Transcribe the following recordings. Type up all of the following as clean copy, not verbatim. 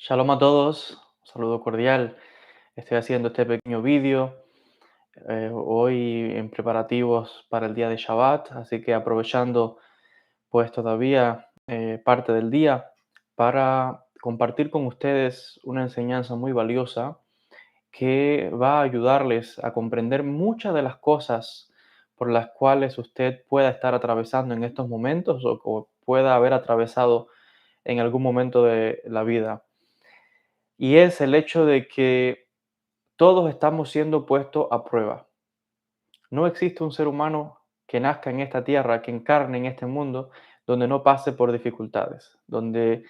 Shalom a todos, un saludo cordial. Estoy haciendo este pequeño vídeo hoy en preparativos para el día de Shabbat, así que aprovechando pues todavía parte del día para compartir con ustedes una enseñanza muy valiosa que va a ayudarles a comprender muchas de las cosas por las cuales usted pueda estar atravesando en estos momentos o pueda haber atravesado en algún momento de la vida. Y es el hecho de que todos estamos siendo puestos a prueba. No existe un ser humano que nazca en esta tierra, que encarne en este mundo, donde no pase por dificultades, donde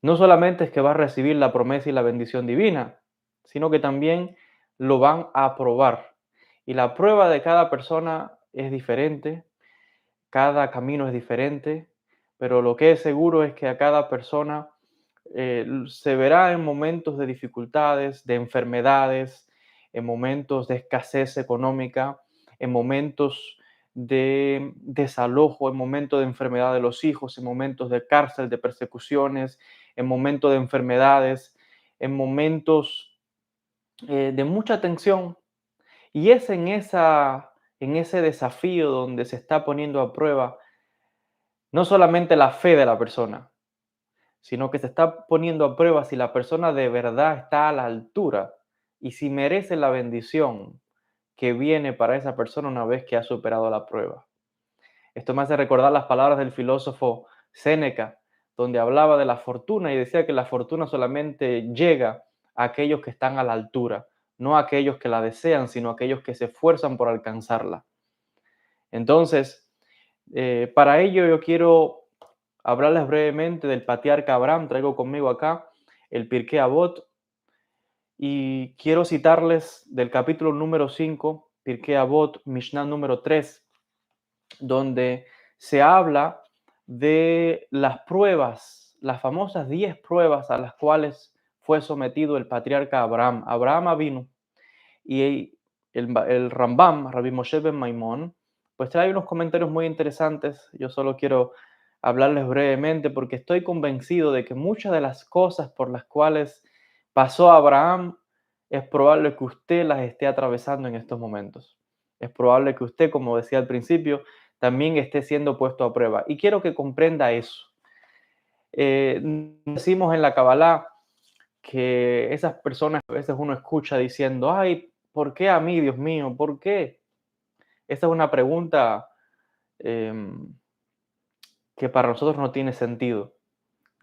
no solamente es que va a recibir la promesa y la bendición divina, sino que también lo van a probar. Y la prueba de cada persona es diferente, cada camino es diferente, pero lo que es seguro es que a cada persona se verá en momentos de dificultades, de enfermedades, en momentos de escasez económica, en momentos de desalojo, en momentos de enfermedad de los hijos, en momentos de cárcel, de persecuciones, en momentos de enfermedades, en momentos de mucha tensión. Y es en ese desafío donde se está poniendo a prueba no solamente la fe de la persona, sino que se está poniendo a prueba si la persona de verdad está a la altura y si merece la bendición que viene para esa persona una vez que ha superado la prueba. Esto me hace recordar las palabras del filósofo Séneca, donde hablaba de la fortuna y decía que la fortuna solamente llega a aquellos que están a la altura, no a aquellos que la desean, sino a aquellos que se esfuerzan por alcanzarla. Entonces, para ello yo quiero hablarles brevemente del patriarca Abraham. Traigo conmigo acá el Pirkei Avot y quiero citarles del capítulo número 5, Pirkei Avot, Mishnah número 3, donde se habla de las pruebas, las famosas 10 pruebas a las cuales fue sometido el patriarca Abraham. Abraham Avinu. Y el Rambam, Rabbi Moshe ben Maimón, pues trae unos comentarios muy interesantes. Yo solo quiero hablarles brevemente porque estoy convencido de que muchas de las cosas por las cuales pasó Abraham es probable que usted las esté atravesando en estos momentos. Es probable que usted, como decía al principio, también esté siendo puesto a prueba. Y quiero que comprenda eso. Decimos en la Kabbalah que esas personas a veces uno escucha diciendo, ay, ¿por qué a mí, Dios mío? ¿Por qué? Esa es una pregunta em, que para nosotros no tiene sentido.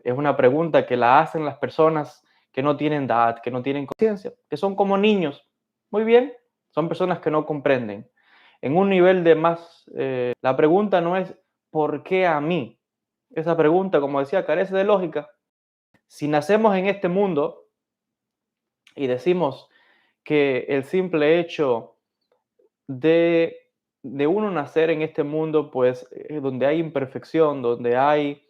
Es una pregunta que la hacen las personas que no tienen edad, que no tienen conciencia, que son como niños. Muy bien, son personas que no comprenden. En un nivel de más, la pregunta no es ¿por qué a mí? Esa pregunta, como decía, carece de lógica. Si nacemos en este mundo y decimos que el simple hecho de, de uno nacer en este mundo, pues donde hay imperfección, donde hay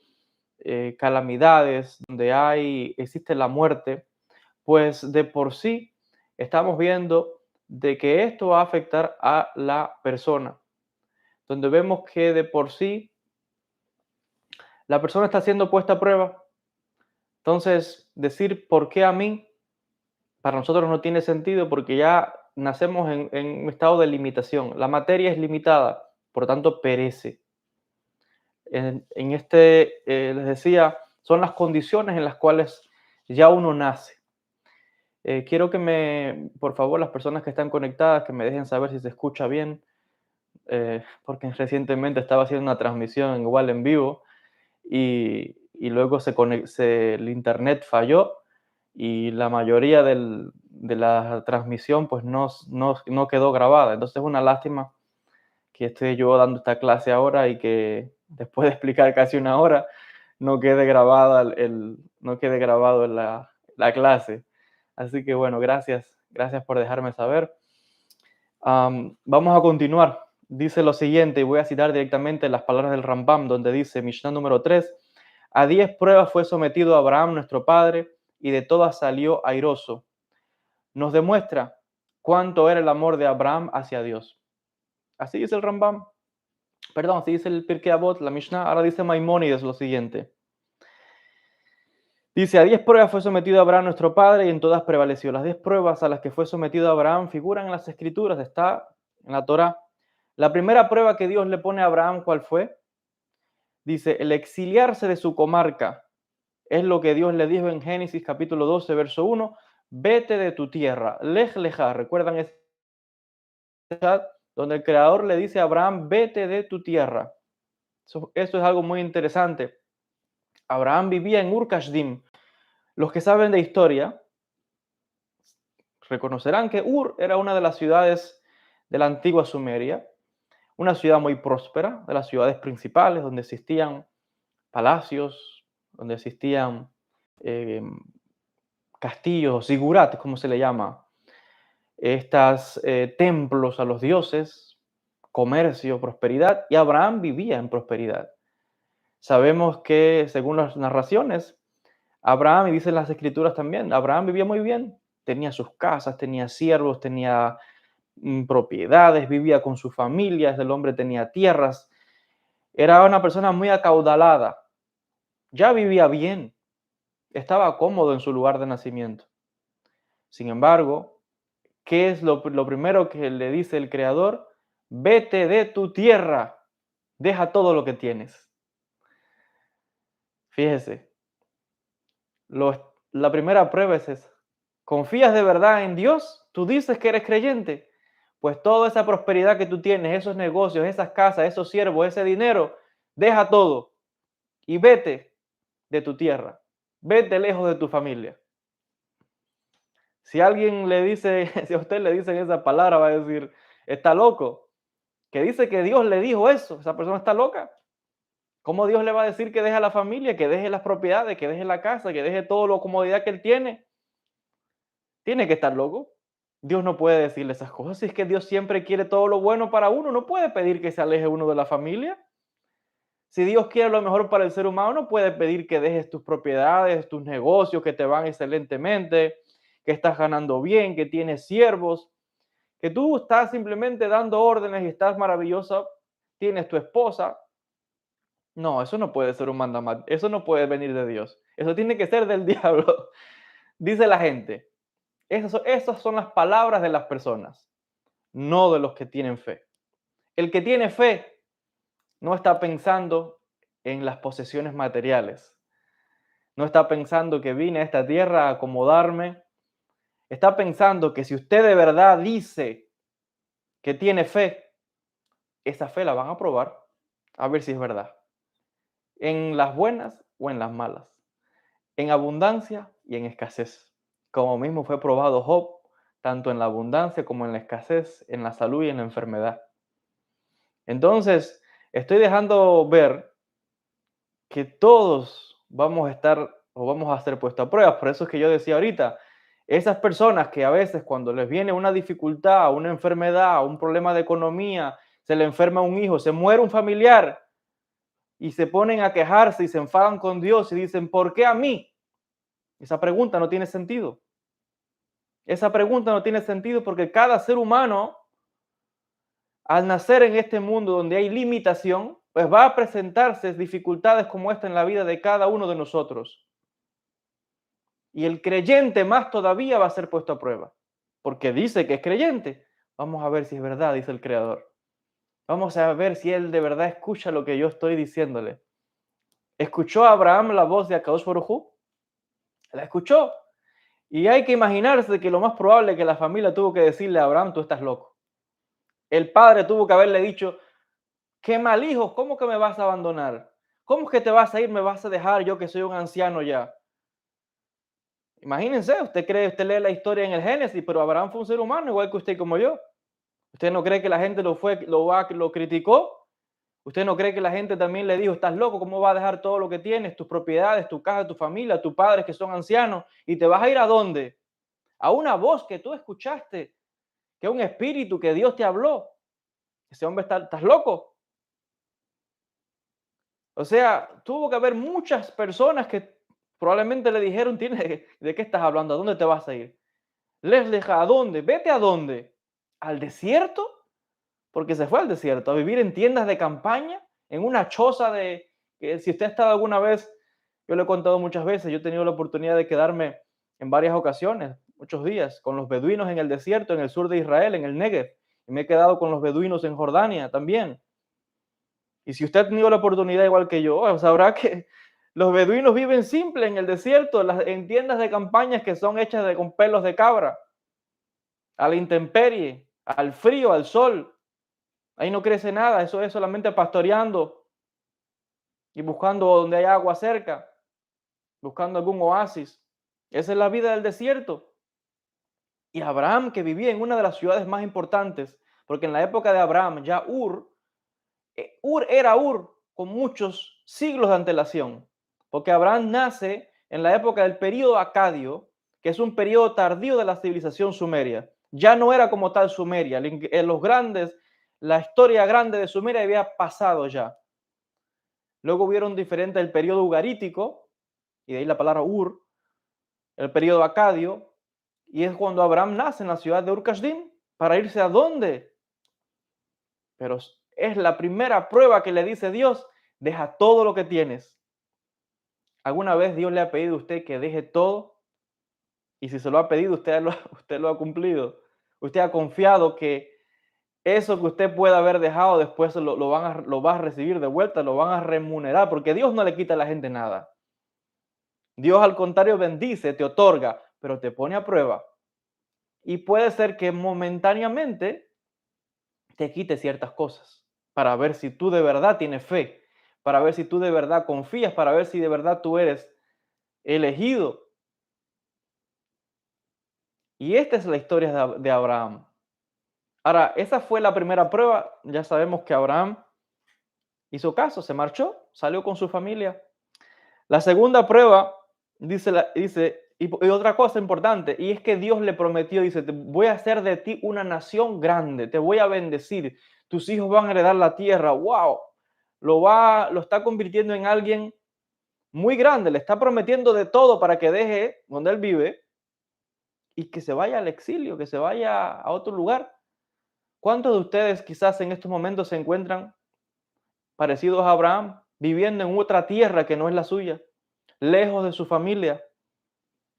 calamidades, donde existe la muerte, pues de por sí estamos viendo de que esto va a afectar a la persona, donde vemos que de por sí la persona está siendo puesta a prueba. Entonces, decir por qué a mí, para nosotros no tiene sentido porque ya nacemos en un estado de limitación. La materia es limitada, por tanto perece. Les decía, son las condiciones en las cuales ya uno nace. Quiero por favor, las personas que están conectadas, que me dejen saber si se escucha bien, porque recientemente estaba haciendo una transmisión igual en vivo y luego el internet falló y la mayoría de la transmisión pues no quedó grabada. Entonces es una lástima que estoy yo dando esta clase ahora y que después de explicar casi una hora no quede grabada no quede grabado la clase. Así que bueno, gracias por dejarme saber. Vamos a continuar. Dice lo siguiente, y voy a citar directamente las palabras del Rambam, donde dice, Mishnah número 3, a 10 pruebas fue sometido Abraham, nuestro padre, y de todas salió airoso. Nos demuestra cuánto era el amor de Abraham hacia Dios. Así dice el Rambam. Perdón, así dice el Pirkei Avot, la Mishnah. Ahora dice Maimónides lo siguiente. Dice, a 10 pruebas fue sometido Abraham nuestro padre y en todas prevaleció. Las 10 pruebas a las que fue sometido Abraham figuran en las Escrituras, está en la Torá. La primera prueba que Dios le pone a Abraham, ¿cuál fue? Dice, el exiliarse de su comarca. Es lo que Dios le dijo en Génesis capítulo 12, verso 1. Vete de tu tierra, lej leja. ¿Recuerdan ese chat? Donde el Creador le dice a Abraham, vete de tu tierra. Eso es algo muy interesante. Abraham vivía en Ur-Kasdim. Los que saben de historia reconocerán que Ur era una de las ciudades de la antigua Sumeria, una ciudad muy próspera, de las ciudades principales, donde existían palacios, donde existían eh, castillos, zigurat, como se le llama, estos templos a los dioses, comercio, prosperidad, y Abraham vivía en prosperidad. Sabemos que, según las narraciones, Abraham, y dicen las escrituras también, Abraham vivía muy bien, tenía sus casas, tenía siervos, tenía propiedades, vivía con su familia, el hombre tenía tierras, era una persona muy acaudalada, ya vivía bien, estaba cómodo en su lugar de nacimiento. Sin embargo, ¿qué es lo primero que le dice el Creador? Vete de tu tierra, deja todo lo que tienes. Fíjese, la primera prueba es esa. ¿Confías de verdad en Dios? ¿Tú dices que eres creyente? Pues toda esa prosperidad que tú tienes, esos negocios, esas casas, esos siervos, ese dinero, deja todo y vete de tu tierra. Vete lejos de tu familia. Si alguien le dice, si a usted le dicen esa palabra, va a decir, está loco. Que dice que Dios le dijo eso, esa persona está loca. ¿Cómo Dios le va a decir que deje la familia, que deje las propiedades, que deje la casa, que deje toda la comodidad que él tiene? Tiene que estar loco. Dios no puede decirle esas cosas. Si es que Dios siempre quiere todo lo bueno para uno, no puede pedir que se aleje uno de la familia. Si Dios quiere lo mejor para el ser humano, no puede pedir que dejes tus propiedades, tus negocios que te van excelentemente, que estás ganando bien, que tienes siervos, que tú estás simplemente dando órdenes y estás maravillosa, tienes tu esposa. No, eso no puede ser un mandamiento, eso no puede venir de Dios. Eso tiene que ser del diablo, dice la gente. Esas son las palabras de las personas, no de los que tienen fe. El que tiene fe no está pensando en las posesiones materiales, no está pensando que vine a esta tierra a acomodarme, está pensando que si usted de verdad dice que tiene fe, esa fe la van a probar a ver si es verdad, en las buenas o en las malas, en abundancia y en escasez, como mismo fue probado Job, tanto en la abundancia como en la escasez, en la salud y en la enfermedad. Entonces, estoy dejando ver que todos vamos a estar o vamos a ser puestos a prueba. Por eso es que yo decía ahorita, esas personas que a veces cuando les viene una dificultad, una enfermedad, un problema de economía, se le enferma un hijo, se muere un familiar y se ponen a quejarse y se enfadan con Dios y dicen, ¿por qué a mí? Esa pregunta no tiene sentido. Esa pregunta no tiene sentido porque cada ser humano, al nacer en este mundo donde hay limitación, pues va a presentarse dificultades como esta en la vida de cada uno de nosotros. Y el creyente más todavía va a ser puesto a prueba, porque dice que es creyente. Vamos a ver si es verdad, dice el Creador. Vamos a ver si él de verdad escucha lo que yo estoy diciéndole. ¿Escuchó a Abraham la voz de Akadosh Baruj Hu? La escuchó. Y hay que imaginarse que lo más probable es que la familia tuvo que decirle a Abraham, tú estás loco. El padre tuvo que haberle dicho, qué mal hijo, ¿cómo que me vas a abandonar? ¿Cómo es que te vas a ir, me vas a dejar yo que soy un anciano ya? Imagínense, usted lee la historia en el Génesis, pero Abraham fue un ser humano igual que usted y como yo. ¿Usted no cree que la gente lo criticó? ¿Usted no cree que la gente también le dijo, estás loco, cómo vas a dejar todo lo que tienes, tus propiedades, tu casa, tu familia, tus padres que son ancianos, y te vas a ir a dónde? A una voz que tú escuchaste, que es un espíritu que Dios te habló. Ese hombre estás loco. O sea, tuvo que haber muchas personas que probablemente le dijeron, ¿de qué estás hablando? ¿A dónde te vas a ir? Les deja, ¿a dónde? Vete a dónde. ¿Al desierto? Porque se fue al desierto a vivir en tiendas de campaña, en una choza de, que si usted ha estado alguna vez, Yo lo he contado muchas veces, yo he tenido la oportunidad de quedarme en varias ocasiones, muchos días, con los beduinos en el desierto, en el sur de Israel, en el Negev, y me he quedado con los beduinos en Jordania también. Y si usted ha tenido la oportunidad igual que yo, sabrá que los beduinos viven simple en el desierto, en tiendas de campañas que son hechas con pelos de cabra, a la intemperie, al frío, al sol. Ahí no crece nada, eso es solamente pastoreando y buscando donde hay agua cerca, buscando algún oasis. Esa es la vida del desierto. Y Abraham, que vivía en una de las ciudades más importantes, porque en la época de Abraham ya Ur era Ur con muchos siglos de antelación, porque Abraham nace en la época del período acadio, que es un período tardío de la civilización sumeria. Ya no era como tal Sumeria, la historia grande de Sumeria había pasado ya. Luego hubieron diferentes el periodo ugarítico, y de ahí la palabra Ur, el periodo acadio, y es cuando Abraham nace en la ciudad de Ur-Kasdim, ¿para irse a dónde? Pero es la primera prueba que le dice Dios, deja todo lo que tienes. ¿Alguna vez Dios le ha pedido a usted que deje todo? Y si se lo ha pedido, usted lo ha cumplido. Usted ha confiado que eso que usted pueda haber dejado después lo va a recibir de vuelta, lo van a remunerar, porque Dios no le quita a la gente nada. Dios al contrario bendice, te otorga, pero te pone a prueba. Y puede ser que momentáneamente te quite ciertas cosas para ver si tú de verdad tienes fe, para ver si tú de verdad confías, para ver si de verdad tú eres elegido. Y esta es la historia de Abraham. Ahora, esa fue la primera prueba. Ya sabemos que Abraham hizo caso, se marchó, salió con su familia. La segunda prueba y otra cosa importante, y es que Dios le prometió, dice, te voy a hacer de ti una nación grande, te voy a bendecir, tus hijos van a heredar la tierra. ¡Wow! Lo está convirtiendo en alguien muy grande, le está prometiendo de todo para que deje donde él vive y que se vaya al exilio, que se vaya a otro lugar. ¿Cuántos de ustedes quizás en estos momentos se encuentran parecidos a Abraham, viviendo en otra tierra que no es la suya, lejos de su familia,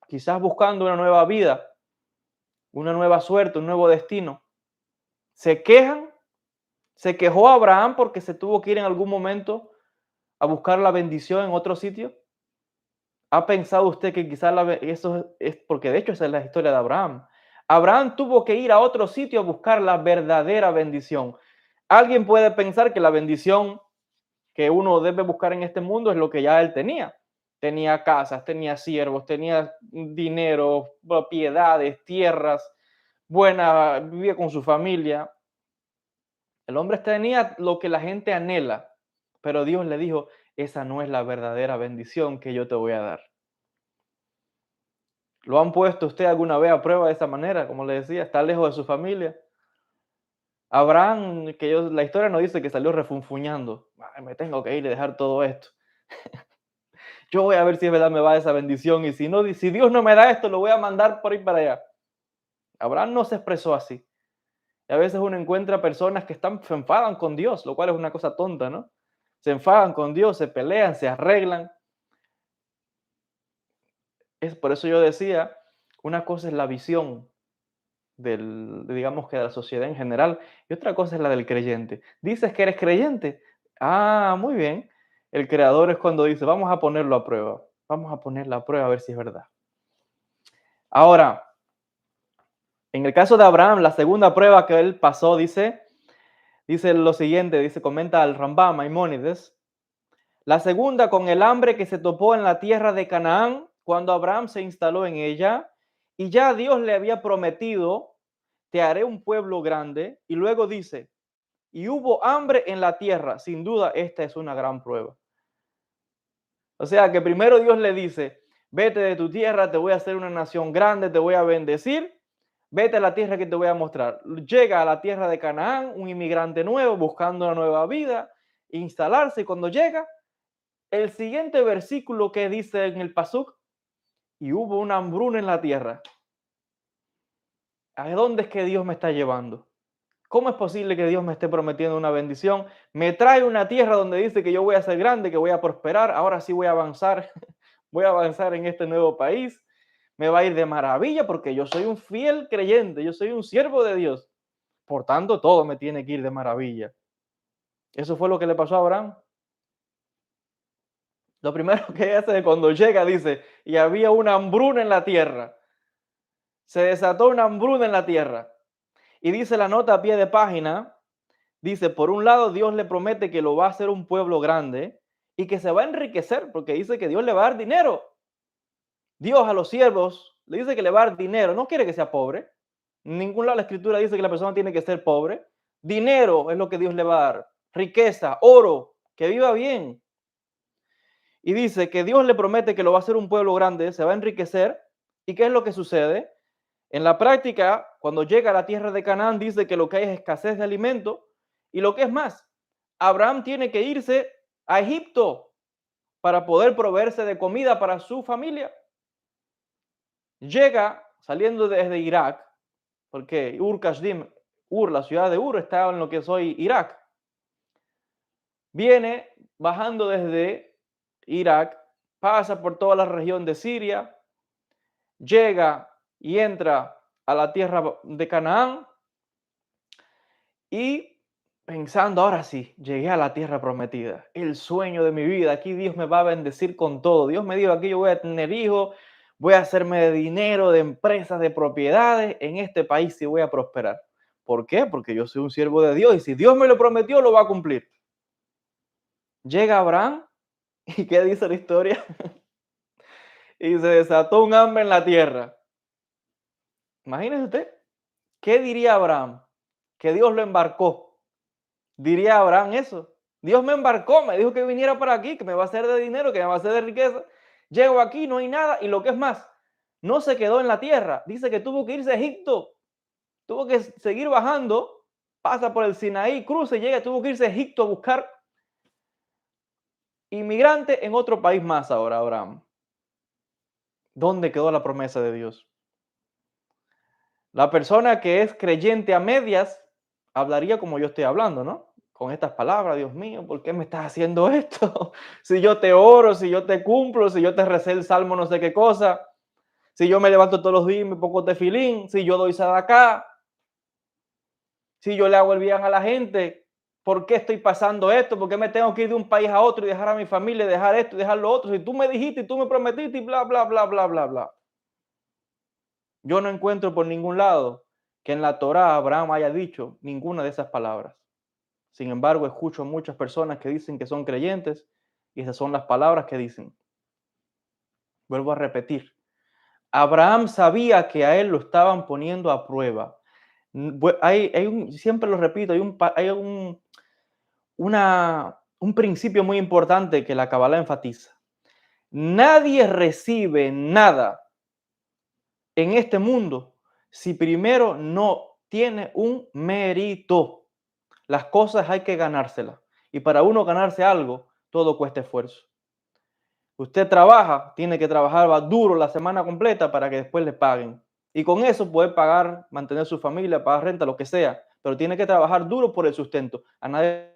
quizás buscando una nueva vida, una nueva suerte, un nuevo destino? Se quejan, se quejó Abraham porque se tuvo que ir en algún momento a buscar la bendición en otro sitio. ¿Ha pensado usted que quizás eso es porque de hecho esa es la historia de Abraham? Abraham tuvo que ir a otro sitio a buscar la verdadera bendición. Alguien puede pensar que la bendición que uno debe buscar en este mundo es lo que ya él tenía. Tenía casas, tenía siervos, tenía dinero, propiedades, tierras, vivía con su familia. El hombre tenía lo que la gente anhela, pero Dios le dijo, esa no es la verdadera bendición que yo te voy a dar. ¿Lo han puesto usted alguna vez a prueba de esa manera? Como le decía, está lejos de su familia. Abraham, la historia nos dice que salió refunfuñando. Ay, me tengo que ir y dejar todo esto. Yo voy a ver si es verdad me va esa bendición y si no, si Dios no me da esto, lo voy a mandar por ahí para allá. Abraham no se expresó así. Y a veces uno encuentra personas que se enfadan con Dios, lo cual es una cosa tonta, ¿no? Se enfadan con Dios, se pelean, se arreglan. Es por eso yo decía, una cosa es la visión digamos que de la sociedad en general, y otra cosa es la del creyente. ¿Dices que eres creyente? Ah, muy bien. El creador es cuando dice, vamos a ponerlo a prueba. Vamos a ponerlo a prueba a ver si es verdad. Ahora, en el caso de Abraham, la segunda prueba que él pasó, dice lo siguiente, comenta al Rambam Maimónides, la segunda con el hambre que se topó en la tierra de Canaán cuando Abraham se instaló en ella y ya Dios le había prometido, te haré un pueblo grande, y luego dice, y hubo hambre en la tierra. Sin duda, esta es una gran prueba. O sea, que primero Dios le dice, vete de tu tierra, te voy a hacer una nación grande, te voy a bendecir, vete a la tierra que te voy a mostrar. Llega a la tierra de Canaán, un inmigrante nuevo, buscando una nueva vida, instalarse, y cuando llega, el siguiente versículo que dice en el Pasuk, y hubo una hambruna en la tierra. ¿A dónde es que Dios me está llevando? ¿Cómo es posible que Dios me esté prometiendo una bendición? Me trae una tierra donde dice que yo voy a ser grande, que voy a prosperar, ahora sí voy a avanzar. voy a avanzar en este nuevo país, me va a ir de maravilla porque yo soy un fiel creyente, yo soy un siervo de Dios. Por tanto, todo me tiene que ir de maravilla. Eso fue lo que le pasó a Abraham. Lo primero que hace cuando llega, dice, y había una hambruna en la tierra. Se desató una hambruna en la tierra. Y dice la nota a pie de página, dice, por un lado, Dios le promete que lo va a hacer un pueblo grande y que se va a enriquecer, porque dice que Dios le va a dar dinero. Dios a los siervos le dice que le va a dar dinero, no quiere que sea pobre. En ningún lado de la escritura dice que la persona tiene que ser pobre. Dinero es lo que Dios le va a dar, riqueza, oro, que viva bien. Y dice que Dios le promete que lo va a hacer un pueblo grande, se va a enriquecer. ¿Y qué es lo que sucede? En la práctica, cuando llega a la tierra de Canaán, dice que lo que hay es escasez de alimento. Y lo que es más, Abraham tiene que irse a Egipto para poder proveerse de comida para su familia. Llega saliendo desde Irak, porque Kasdim, la ciudad de Ur, está en lo que es hoy Irak. Viene bajando desde Irak, pasa por toda la región de Siria, llega y entra a la tierra de Canaán y pensando, ahora sí, llegué a la tierra prometida, el sueño de mi vida, aquí Dios me va a bendecir con todo. Dios me dijo, aquí yo voy a tener hijos, voy a hacerme de dinero, de empresas, de propiedades, en este país sí voy a prosperar. ¿Por qué? Porque yo soy un siervo de Dios y si Dios me lo prometió, lo va a cumplir. Llega Abraham y ¿qué dice la historia? Y se desató un hambre en la tierra. Imagínese usted, ¿qué diría Abraham? Que Dios lo embarcó. Diría Abraham eso. Dios me embarcó, me dijo que viniera para aquí, que me va a hacer de dinero, que me va a hacer de riqueza. Llego aquí, no hay nada y lo que es más, no se quedó en la tierra. Dice que tuvo que irse a Egipto. Tuvo que seguir bajando, pasa por el Sinaí, cruza y llega, tuvo que irse a Egipto a buscar inmigrante en otro país más ahora, Abraham. ¿Dónde quedó la promesa de Dios? La persona que es creyente a medias hablaría como yo estoy hablando, ¿no? Con estas palabras, Dios mío, ¿por qué me estás haciendo esto? Si yo te oro, si yo te cumplo, si yo te recé el salmo no sé qué cosa, si yo me levanto todos los días y me pongo tefilín, si yo doy acá, si yo le hago el bien a la gente, ¿por qué estoy pasando esto? ¿Por qué me tengo que ir de un país a otro y dejar a mi familia, dejar esto y dejar lo otro? Si tú me dijiste y tú me prometiste y bla, bla, bla, bla, bla, bla. Yo no encuentro por ningún lado que en la Torá Abraham haya dicho ninguna de esas palabras. Sin embargo, escucho muchas personas que dicen que son creyentes y esas son las palabras que dicen. Vuelvo a repetir. Abraham sabía que a él lo estaban poniendo a prueba. Siempre lo repito, hay un principio muy importante que la Kabbalah enfatiza. Nadie recibe nada en este mundo si primero no tiene un mérito. Las cosas hay que ganárselas. Y para uno ganarse algo, todo cuesta esfuerzo. Usted trabaja, tiene que trabajar duro la semana completa para que después le paguen. Y con eso puede pagar, mantener su familia, pagar renta, lo que sea. Pero tiene que trabajar duro por el sustento. A nadie